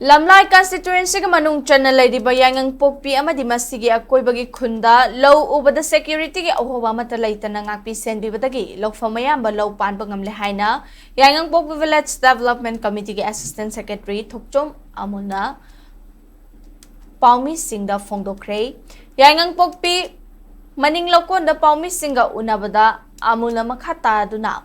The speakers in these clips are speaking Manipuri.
Lamlai constituency manung channel ladiba Yaingangpokpi amadi masigi akoibagi khunda low ubada security ge Ahoba Amata Leitana Ngakpi Senbibadagi lokfamayamba low Panba Ngamle haina Yaingangpokpi Village Development Committee ge Assistant Secretary Thokchom Amuna Paumi Singda Fongdokre Yaingangpokpi Maning Lokonda Paumi Singa Unabada Amuna Makhata Duna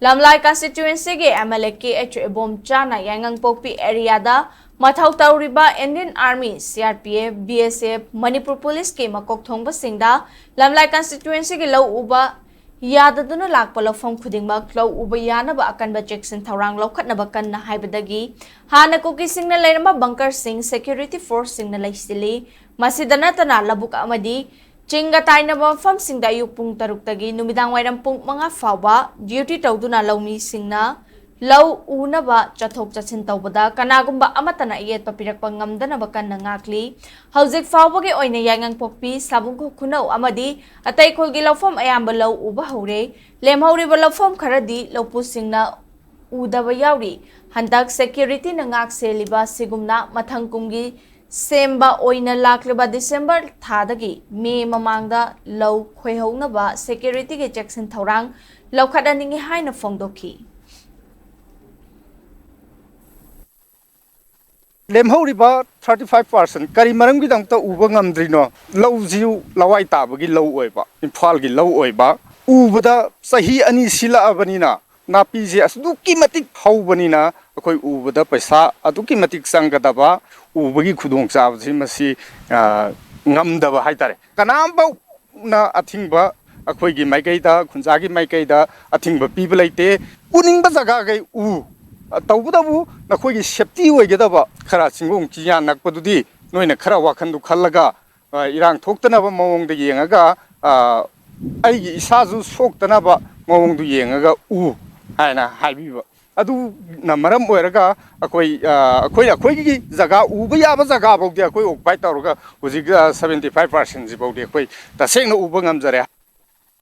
Lamlai constituency ge MLA KH Bom Chana Yaingangpokpi area da Mathau Tauriba Indian Army, CRPF, BSF, Manipur Police ke makok thongba singda Lamlai constituency ke law uba yadaduna lakpa lawfam khudingmak law uba yanaba akanba Jackson Thaurang lawkhatnaba kanna haibadagi hana kuki singna leiramba bunker sing security force singna laisili masidana tana labuk amadi Chinga tainaba fam singda ayuk pung taruktagi numidang wairam pung mga fawba duty tawduna lawmi singna Law unaba chathok chachin tawbada kanagumba amatana iyet papirakpa ngamdanaba kanna ngakli hauzik fawbagi oina Yaingangpokpi sabungko khunau amadi atai kholgi lawfam ayamba law uba hore lemhauriba lawfam kharadi lawpusingna udaba yauri handak security na ngak seliba sigumna mathangkumgi semba oina lakleba December thadagi May mamangda law khoihounaba security ge Jackson Thaurang lawkhadaningi haina fongdoki Lemhoriba 35% kari maram gi dangta uba ngamdrino law jiu lawai tabagi law oiba Imphal gi law oiba ubada sahi ani sila abanina napi je asduki matik haubanina akoi ubada paisa aduki matik sanggadaba ubagi khudong chabji masi ngamdaba haitare kanamba na athingba akoi gi maikaida khunjagi maikaida athingba piba laite uningba jaga gai u Tawbudabu nakhoi safety oigedaba khara chingong kiyan nakpadudi noina khara wakhandu khallaga irang thoktanaba mawongda yengaga aigi isaju soktanaba mawongdu yengaga u haina haibiba adu na maram oiraga akoi jaga uba yaba jaga bawdi akoi occupy tawraga hujik 75% ji bawdi akoi tasengna uba ngamjare